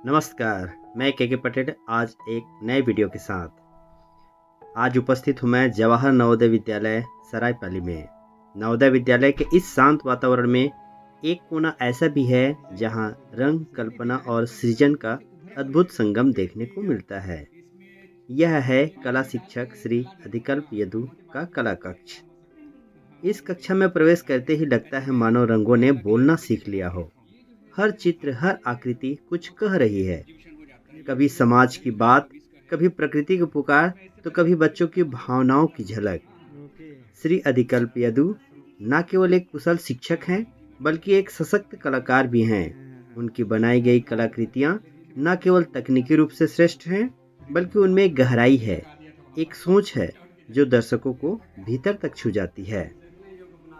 नमस्कार, मैं के पटेल आज एक नए वीडियो के साथ आज उपस्थित हूँ मैं जवाहर नवोदय विद्यालय सरायपाली में। नवोदय विद्यालय के इस शांत वातावरण में एक कोना ऐसा भी है जहाँ रंग, कल्पना और सृजन का अद्भुत संगम देखने को मिलता है। यह है कला शिक्षक श्री अधिकल्प यदु का कला कक्ष। इस कक्षा में प्रवेश करते ही लगता है मानो रंगों ने बोलना सीख लिया हो। हर चित्र, हर आकृति कुछ कह रही है। कभी समाज की बात, कभी प्रकृति की पुकार, तो कभी बच्चों की भावनाओं की झलक। श्री अधिकल्प यदु न केवल एक कुशल शिक्षक हैं, बल्कि एक सशक्त कलाकार भी हैं। उनकी बनाई गई कलाकृतियाँ न केवल तकनीकी रूप से श्रेष्ठ हैं, बल्कि उनमें एक गहराई है, एक सोच है जो दर्शकों को भीतर तक छू जाती है।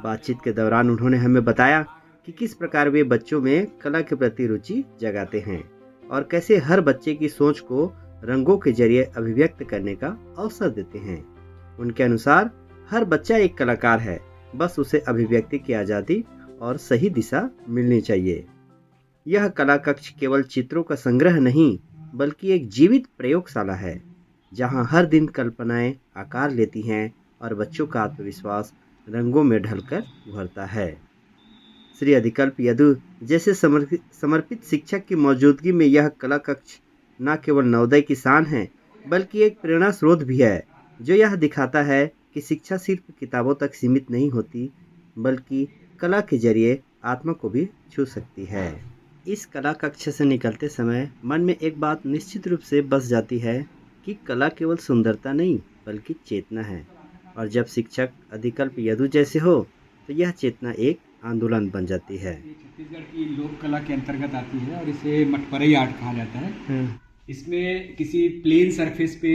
बातचीत के दौरान उन्होंने हमें बताया कि किस प्रकार वे बच्चों में कला के प्रति रुचि जगाते हैं और कैसे हर बच्चे की सोच को रंगों के जरिए अभिव्यक्त करने का अवसर देते हैं। उनके अनुसार हर बच्चा एक कलाकार है, बस उसे अभिव्यक्ति की आज़ादी और सही दिशा मिलनी चाहिए। यह कला कक्ष केवल चित्रों का संग्रह नहीं, बल्कि एक जीवित प्रयोगशाला है, जहां हर दिन कल्पनाएं आकार लेती हैं और बच्चों का आत्मविश्वास रंगों में ढलकर उभरता है। श्री अधिकल्प यदु जैसे समर्पित शिक्षक की मौजूदगी में यह कला कक्ष न केवल नवोदय की शान है, बल्कि एक प्रेरणा स्रोत भी है, जो यह दिखाता है कि शिक्षा सिर्फ किताबों तक सीमित नहीं होती, बल्कि कला के जरिए आत्मा को भी छू सकती है। इस कला कक्ष से निकलते समय मन में एक बात निश्चित रूप से बस जाती है कि कला केवल सुंदरता नहीं, बल्कि चेतना है। और जब शिक्षक अधिकल्प यदु जैसे हो, तो यह चेतना एक आंदोलन बन जाती है। छत्तीसगढ़ की लोक कला के अंतर्गत आती है और इसे मटपरई आर्ट कहा जाता है। इसमें किसी प्लेन सरफेस पे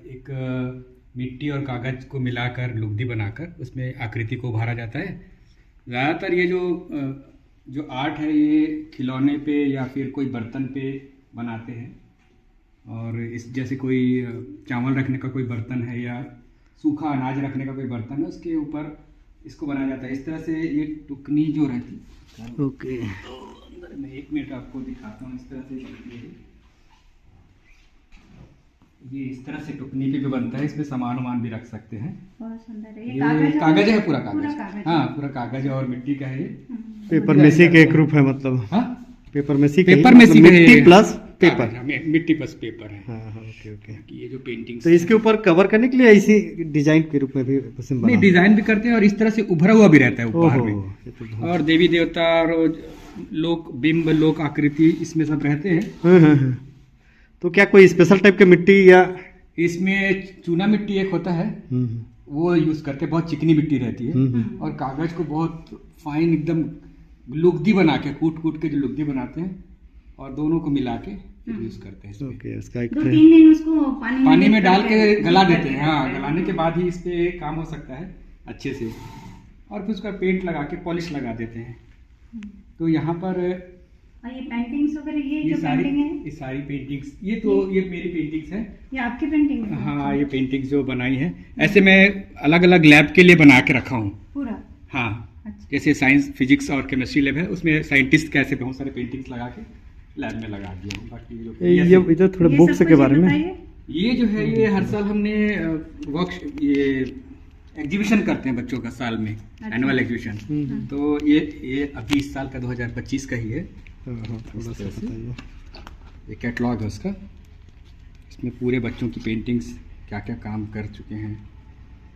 एक मिट्टी और कागज को मिलाकर लुगदी बनाकर उसमें आकृति को उभारा जाता है। ज़्यादातर ये जो आर्ट है ये खिलौने पे या फिर कोई बर्तन पे बनाते हैं। और इस जैसे कोई चावल रखने का कोई बर्तन है या सूखा अनाज रखने का कोई बर्तन है, उसके ऊपर इसको बनाया जाता है। इस तरह से ये टुकनी जो रहती है, ओके, तो अंदर में 1 मिनट आपको दिखाता हूँ। इस तरह से ये इस तरह से टुकनी पे भी बनता है। इसमें सामान भी रख सकते हैं। बहुत सुंदर है। ये कागज है, पूरा कागज। हाँ, पूरा कागज और मिट्टी का है। पेपर मेसी के एक रूप है, मतलब हाँ, पेपर मेसी मिट्टी प्लस पेपर, मिट्टी प्लस पेपर है। हाँ हाँ, ओके ओके। ये जो पेंटिंग तो इसके ऊपर कवर करने के लिए इसी डिजाइन के रूप में भी पसंद नहीं, डिजाइन भी करते हैं और इस तरह से उभरा हुआ भी रहता है ऊपर में। तो और देवी देवता और लोक बिंब, लोक आकृति इसमें सब रहते हैं। हाँ। तो क्या कोई स्पेशल टाइप के मिट्टी या इसमें चूना मिट्टी एक होता है, वो यूज करते हैं। बहुत चिकनी मिट्टी रहती है और कागज को बहुत फाइन एकदम लुगदी बना के कूट के जो लुगदी बनाते हैं और दोनों को मिला के यूज करते हैं इसमें। ओके, उसका एक 2-3 दिन उसको पानी में डाल के गला देते हैं। हाँ, गलाने के बाद ही इस पे काम हो सकता है अच्छे से। और फिर उसका पेंट लगा के पॉलिश लगा देते हैं। तो यहाँ पर और ये पेंटिंग्स वगैरह ये जो पेंटिंग है, ये सारी पेंटिंग्स, ये मेरी पेंटिंग्स है। ये आपकी पेंटिंग है? हाँ, ये पेंटिंग्स जो बनाई है, ऐसे मैं अलग अलग लैब के लिए बना के रखा हूँ पूरा। हाँ, अच्छा। जैसे साइंस, फिजिक्स और केमिस्ट्री लैब है, उसमें साइंटिस्ट कैसे बहुत सारे पेंटिंग्स लगा के लैब में लगा दिया हूँ। बाकी जो ये इधर थोड़ा बुक्स के बारे में, ये जो है, ये हर साल हमने ये एग्जीबिशन करते हैं बच्चों का, साल में एनुअल एग्जीबिशन। तो ये अभी इस साल का 2025 का ही है। थोड़ा सा बताइए। ये कैटलॉग है उसका। इसमें पूरे बच्चों की पेंटिंग्स क्या क्या काम कर चुके हैं।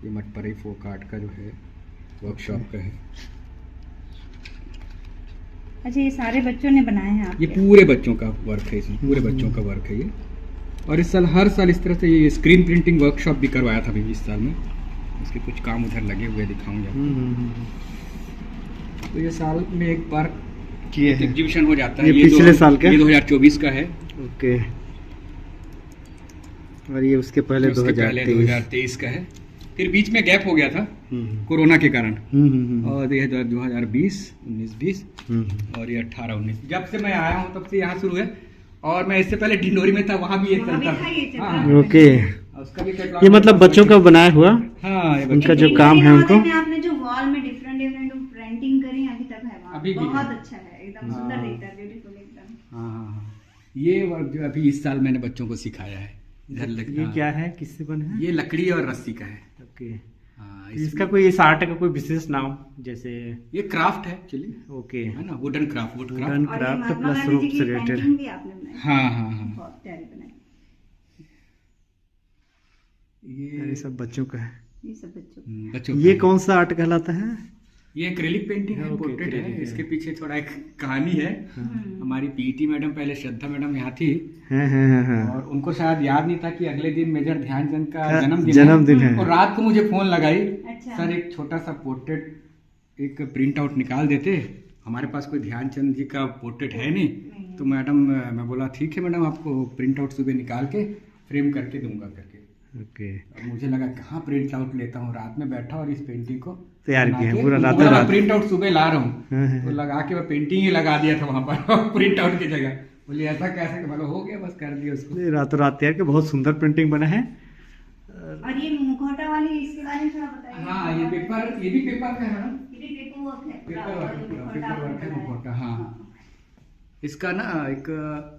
ये मटपरई फोक आर्ट का जो है वर्कशॉप का है। अच्छा, ये सारे बच्चों ने बनाए हैं आपके? ये पूरे बच्चों का वर्क है, इसमें पूरे बच्चों का वर्क है ये। और इस साल हर साल इस तरह से ये स्क्रीन प्रिंटिंग वर्कशॉप भी करवाया था अभी इस साल में। उसके कुछ काम उधर लगे हुए दिखाऊंगा। तो ये साल में एक बार एग्जीबिशन हो जाता है। ये पिछले साल का, ये 2024 का है। ओके। और ये उसके पहले 2023 का है। फिर बीच में गैप हो गया था कोरोना के कारण। और ये 2020, 19-20 और ये 18-19, जब से मैं आया हूँ तब से यहाँ शुरू है। और मैं इससे पहले डिंडोरी में था, वहाँ भी ये चलता था। ओके, उसका भी ये मतलब बच्चों का बनाया हुआ। हाँ, उनका जो काम है उनको। आपने जो वॉल में डिफरेंट प्रिंटिंग करी अभी तक है, अभी भी बहुत अच्छा है, एकदम सुंदर दिखता है, ब्यूटीफुल एकदम। हाँ, ये जो अभी इस साल मैंने बच्चों को सिखाया है इधर ये क्या है, किससे बने हैं? ये लकड़ी और रस्सी का है। ओके। हाँ, इसका कोई इस आर्ट का कोई विशेष नाम जैसे? ये क्राफ्ट है एक्चुअली, ओके, है ना, wooden craft, would craft. Wooden craft plus रूप से रिलेटेड। हाँ हाँ हाँ, बहुत प्यारी बनाई। ये सब बच्चों का है। ये सब बच्चों बच्चों ये का। कौन सा आर्ट कहलाता है? ये एक्रेलिक पेंटिंग है, ओके, पोर्ट्रेट है। acrylic है। इसके पीछे थोड़ा एक कहानी है। हमारी पीटी मैडम, पहले श्रद्धा मैडम यहाँ थी, हाँ। और उनको शायद याद नहीं था कि अगले दिन मेजर ध्यानचंद का हाँ, जन्मदिन है। और रात को मुझे फोन लगाई, अच्छा। सर एक छोटा सा पोर्ट्रेट एक प्रिंट आउट निकाल देते, हमारे पास कोई ध्यानचंद जी का पोर्ट्रेट है नहीं। तो मैडम, मैं बोला ठीक है मैडम, आपको प्रिंट आउट सुबह निकाल के फ्रेम करके दूंगा करके। ओके, अब मुझे लगा कहाँ प्रिंट आउट लेता हूँ, रात में बैठा और इस पेंटिंग को तैयार बना किया के, पूरा उनको बोला रात। प्रिंट आउट सुबह ला रहा हूँ, हाँ, तो लगा के मैं पेंटिंग ही लगा दिया था वहां पर प्रिंट आउट की जगह। बोली ऐसा कैसे? बोला हो गया, बस कर दिया उसको। रातों रात तैयार के बहुत सुंदर पेंटिंग बना है। और ये मुखौटा वाली, इसके बारे में थोड़ा बताइए। हाँ, ये पेपर, ये भी पेपर का है मैडम, ये भी पेपर वर्क है, पेपर वर्क है, पूरा पेपर वर्क है मुखौटा। हाँ, इसका ना एक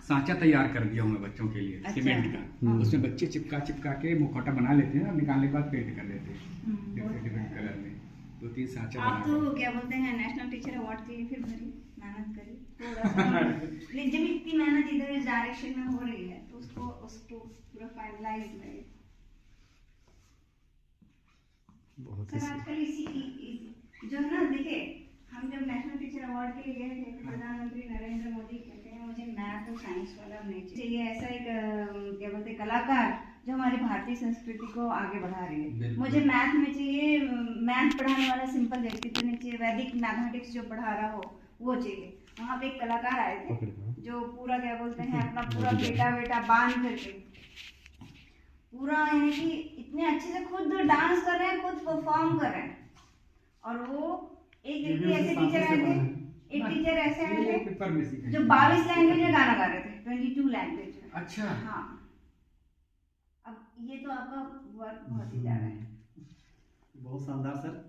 सांचा तैयार कर दिया हूँ मैं बच्चों के लिए, अच्छा। सीमेंट का। उसमें बच्चे चिपका चिपका के मुखौटा बना लेते हैं और निकालने के बाद पेंट कर लेते हैं डिफरेंट डिफरेंट कलर में। 2-3 सांचा आप बना तो क्या बोलते हैं, नेशनल टीचर अवार्ड के लिए फिर भरी मेहनत करी थोड़ा सा। लेकिन जब इतनी मेहनत इधर इस डायरेक्शन में हो रही है तो उसको पूरा फाइनलाइज लगे। बहुत सर आजकल इसी जो ना, देखिए हम जब नेशनल टीचर अवार्ड के लिए गए थे, प्रधानमंत्री नरेंद्र मोदी कहते हैं मुझे मैथ और साइंस वाला नहीं चाहिए, ऐसा एक क्या बोलते हैं कलाकार जो हमारी भारतीय संस्कृति को आगे बढ़ा रही है। मुझे मैथ में चाहिए, मैथ पढ़ाने वाला सिंपल व्यक्तित्व नहीं चाहिए, वैदिक मैथमेटिक्स जो पढ़ा रहा हो वो चाहिए। वहाँ पे एक कलाकार आए थे जो पूरा क्या बोलते हैं अपना पूरा बेटा बांध करके पूरा, यानी कि इतने अच्छे से खुद डांस कर रहे हैं, खुद परफॉर्म कर रहे हैं। और वो एक व्यक्ति ऐसे टीचर आए थे, एक टीचर ऐसे आए थे पेपर में सीखा जो 22 लैंग्वेज में गाना गा रहे थे, 22 लैंग्वेज में। अच्छा। हाँ, अब ये तो आपका वर्क बहुत ही ज्यादा है। बहुत शानदार सर।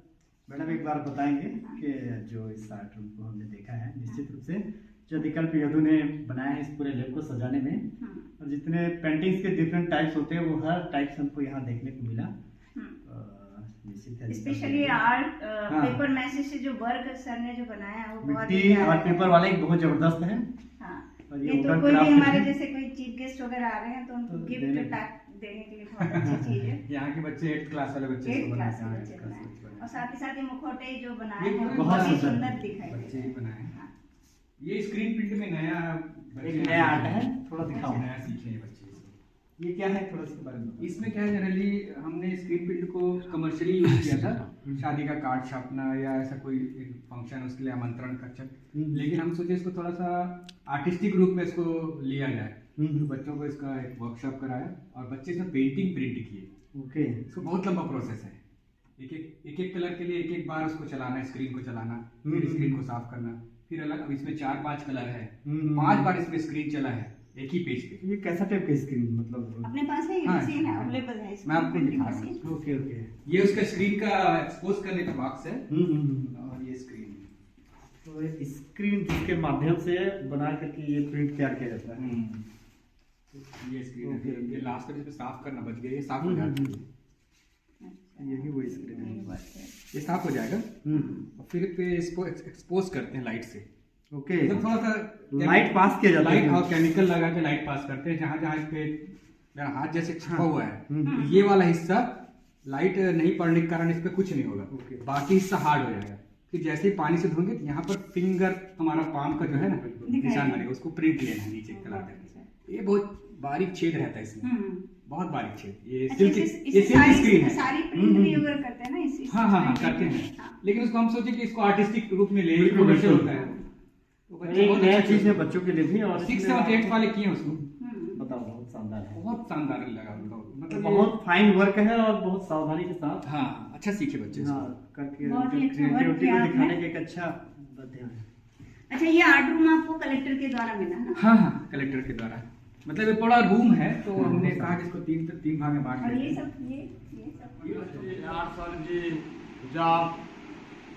मैडम एक बार बताएंगे कि जो इस आर्ट रूम को हमने देखा है, निश्चित रूप से जो विकल्प यदु ने बनाया है इस पूरे लैब को सजाने में, और जितने पेंटिंग्स के डिफरेंट टाइप्स होते हैं वो हर टाइप से हमको यहाँ देखने को मिला। निश्चित है, स्पेशली आर्ट हाँ। पेपर मैसेज से जो वर्क सर ने जो बनाया है वो बहुत ही मिट्टी प्यारा और है। पेपर वाला एक बहुत जबरदस्त है। हाँ, और ये तो वुडन कोई भी क्राफ्ट हमारे है। जैसे कोई चीफ गेस्ट वगैरह आ रहे हैं तो उनको तो गिफ्ट देने पैक देने के लिए बहुत अच्छी चीज है। यहाँ के बच्चे 8th क्लास वाले बच्चे 8th इसको क्लास बनाते के हैं। बच्चे बनाए, और साथ ही साथ ये मुखौटे जो बनाए ये हैं पूरे वो बहुत ही बहुत सुंदर दिखाई बच्चे दे ही रहे बनाए हैं। हैं। हाँ। ये स्क्रीन प्रिंट में नया एक नया आर्ट है, थोड़ा दिखाओ। नया सीखे हैं बच्चे इसको। ये क्या है, थोड़ा इसके बारे में बताओ। इसमें क्या है, जनरली हमने स्क्रीन प्रिंट को कमर्शियली यूज किया था, शादी का कार्ड छापना या ऐसा कोई फंक्शन, उसके लिए आमंत्रण का लेकिन हम सोचे इसको थोड़ा सा आर्टिस्टिक रूप में इसको लिया जाए। तो बच्चों को इसका एक वर्कशॉप कराया और बच्चे इसमें पेंटिंग प्रिंट किए। ओके, इसको बहुत लंबा प्रोसेस है, एक एक कलर के लिए एक बार उसको चलाना, स्क्रीन को चलाना, फिर स्क्रीन को साफ करना, फिर अलग। अब इसमें 4-5 कलर है, 5 बार इसमें स्क्रीन चला है एक ही पेज पे। ये कैसा टाइप का स्क्रीन, मतलब? अपने पास है, ये हाँ, मशीन है, अवेलेबल है। मैं आपको प्रिंटिंग दिखा रहा हूँ। मशीन। Okay okay. ये उसका स्क्रीन का एक्सपोज करने का बॉक्स है और ये स्क्रीन। तो एक स्क्रीन जिसके माध्यम से बना करके ये प्रिंट तैयार किया जाता है। ये स्क्रीन ओके, है, ये लास्ट तक इसमें साफ करना बच गया, ये साफ हो जाएगा। ये भी वही स्क्रीन है। ये साफ हो जाएगा और फिर पे इसको एक्सपोज करते हैं लाइट से। ओके, मतलब थोड़ा सा लाइट पास किया जाता है। लाइट और केमिकल लगा के लाइट पास करते हैं। जहाँ जहाँ इस पे मेरा हाथ जैसे छिपा हुआ है, हम्म। तो ये वाला हिस्सा लाइट नहीं पड़ने के कारण इस पे कुछ नहीं होगा। ओके। बाकी हिस्सा हार्ड हो जाएगा। फिर जैसे ही पानी से धोएंगे तो यहाँ पर फिंगर, हमारा पाम का जो है ना निशान बनेगा, उसको प्रिंट लेना है नीचे कलर करके। ये बहुत बारीक छेद रहता है इसमें, बहुत बारीक छेद। ये सिल्क स्क्रीन है। सारी प्रिंट भी अगर करते हैं ना इस हाँ हाँ हाँ करते हैं, लेकिन उसको हम सोचे कि इसको आर्टिस्टिक रूप में ले, कमर्शियल होता है। तो बच्चे एक बहुत नया अच्छा चीज है बच्चों के लिए भी। और 6th 7th 8th वाले किए उसको, बताओ, बहुत शानदार है। बहुत शानदार लगा उनको। मतलब बहुत फाइन वर्क है और बहुत सावधानी के साथ हाँ अच्छा सीखे बच्चे इसको। हाँ करके बहुत ही अच्छा work क्रिएटिविटी किया को आपने। दिखाने का एक अच्छा माध्यम है। अच्छा, ये आर्ट रूम आपको कलेक्टर के द्वारा मिला ना? हाँ हाँ कलेक्टर के द्वारा, मतलब ये बड़ा रूम है तो हमने कहा कि इसको 3 भाग में बांट और देते ये हैं। सब ये सब आर्ट सर जी, पंजाब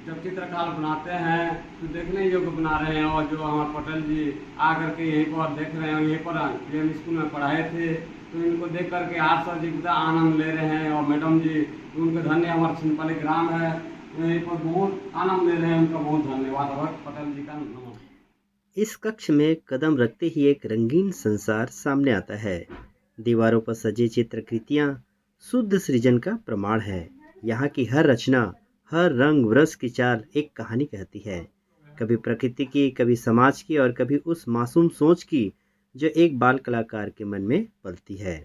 जब चित्रकार बनाते हैं तो देखने योग्य बना रहे हैं। और जो हमारे पटेल जी आकर के यहीं पर देख रहे हैं, यहीं पर प्रेम स्कूल में पढ़ाए थे, तो इनको देख करके आप सर जी बड़ा आनंद ले रहे हैं। और मैडम जी उनके धन्य हमारे छिंदपाली ग्राम है, यहीं पर बहुत आनंद ले रहे हैं। उनका बहुत धन्यवाद और पटेल जी का नमस्कार। इस कक्ष में कदम रखते ही एक रंगीन संसार सामने आता है। दीवारों पर सजी चित्रकृतियां शुद्ध सृजन का प्रमाण है। यहाँ की हर रचना, हर रंग रस की चाल एक कहानी कहती है, कभी प्रकृति की, कभी समाज की और कभी उस मासूम सोच की जो एक बाल कलाकार के मन में पलती है।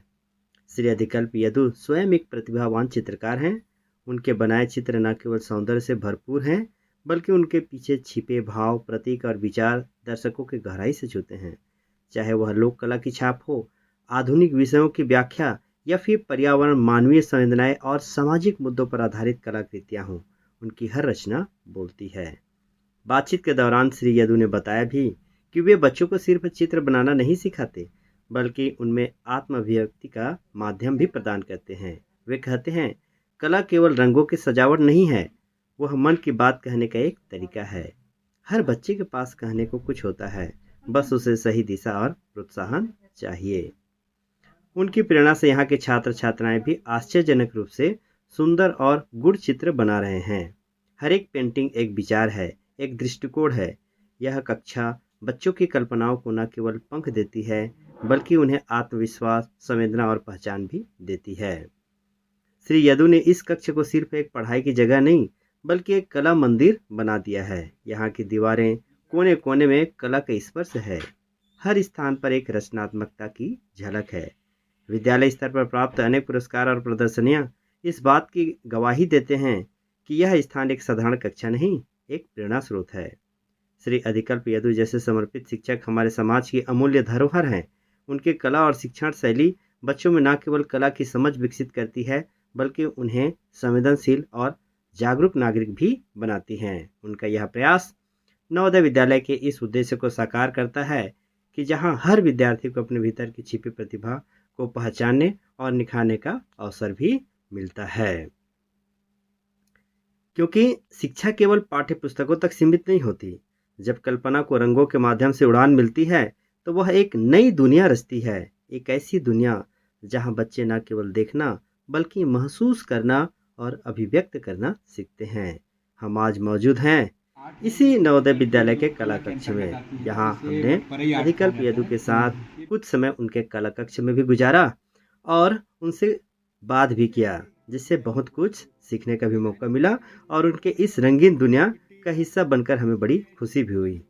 श्री अधिकल्प यदु स्वयं एक प्रतिभावान चित्रकार हैं। उनके बनाए चित्र न केवल सौंदर्य से भरपूर हैं, बल्कि उनके पीछे छिपे भाव, प्रतीक और विचार दर्शकों के गहराई से छूते हैं। चाहे वह लोक कला की छाप हो, आधुनिक विषयों की व्याख्या या फिर पर्यावरण, मानवीय संवेदनाएं और सामाजिक मुद्दों पर आधारित कलाकृतियां हों, उनकी हर रचना बोलती है। बातचीत के दौरान श्री यदु ने बताया भी कि वे बच्चों को सिर्फ चित्र बनाना नहीं सिखाते, बल्कि उनमें आत्माभिव्यक्ति का माध्यम भी प्रदान करते हैं। वे कहते हैं, कला केवल रंगों की सजावट नहीं है, वह मन की बात कहने का एक तरीका है। हर बच्चे के पास कहने को कुछ होता है, बस उसे सही दिशा और प्रोत्साहन चाहिए। उनकी प्रेरणा से यहाँ के छात्र छात्राएं भी आश्चर्यजनक रूप से सुंदर और गुड़ चित्र बना रहे हैं। हर एक पेंटिंग एक विचार है, एक दृष्टिकोण है। यह कक्षा बच्चों की कल्पनाओं को न केवल पंख देती है, बल्कि उन्हें आत्मविश्वास, संवेदना और पहचान भी देती है। श्री यदु ने इस कक्ष को सिर्फ एक पढ़ाई की जगह नहीं, बल्कि एक कला मंदिर बना दिया है। यहाँ की दीवारें कोने कोने में कला का स्पर्श है। हर स्थान पर एक रचनात्मकता की झलक है। विद्यालय स्तर पर प्राप्त अनेक पुरस्कार और प्रदर्शनियां इस बात की गवाही देते हैं कि यह स्थान एक साधारण कक्षा नहीं, एक प्रेरणा स्रोत है। श्री अधिकल्प यदु जैसे समर्पित शिक्षक हमारे समाज की अमूल्य धरोहर हैं। उनकी कला और शिक्षण शैली बच्चों में न केवल कला की समझ विकसित करती है, बल्कि उन्हें संवेदनशील और जागरूक नागरिक भी बनाती हैं। उनका यह प्रयास नवोदय विद्यालय के इस उद्देश्य को साकार करता है कि जहां हर विद्यार्थी को अपने भीतर की छिपी प्रतिभा को पहचानने और निखारने का अवसर भी मिलता है। क्योंकि शिक्षा केवल पाठ्य पुस्तकों तक सीमित नहीं होती। जब कल्पना को रंगों के माध्यम से उड़ान मिलती है, तो वह एक नई दुनिया रचती है। एक ऐसी दुनिया जहां बच्चे न केवल देखना, बल्कि महसूस करना और अभिव्यक्त करना सीखते हैं। हम आज मौजूद हैं इसी नवोदय विद्यालय के कला कक्ष में, जहां हमने अधिकल्प यदु के साथ कुछ समय उनके कला कक्ष में भी गुजारा और उनसे बात भी किया, जिससे बहुत कुछ सीखने का भी मौका मिला और उनके इस रंगीन दुनिया का हिस्सा बनकर हमें बड़ी खुशी भी हुई।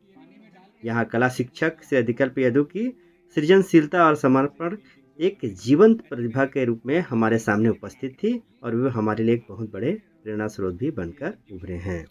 यहाँ कला शिक्षक श्री अधिकल्प यदु की सृजनशीलता और समर्पण एक जीवंत प्रतिभा के रूप में हमारे सामने उपस्थित थी और वे हमारे लिए एक बहुत बड़े प्रेरणा स्रोत भी बनकर उभरे हैं।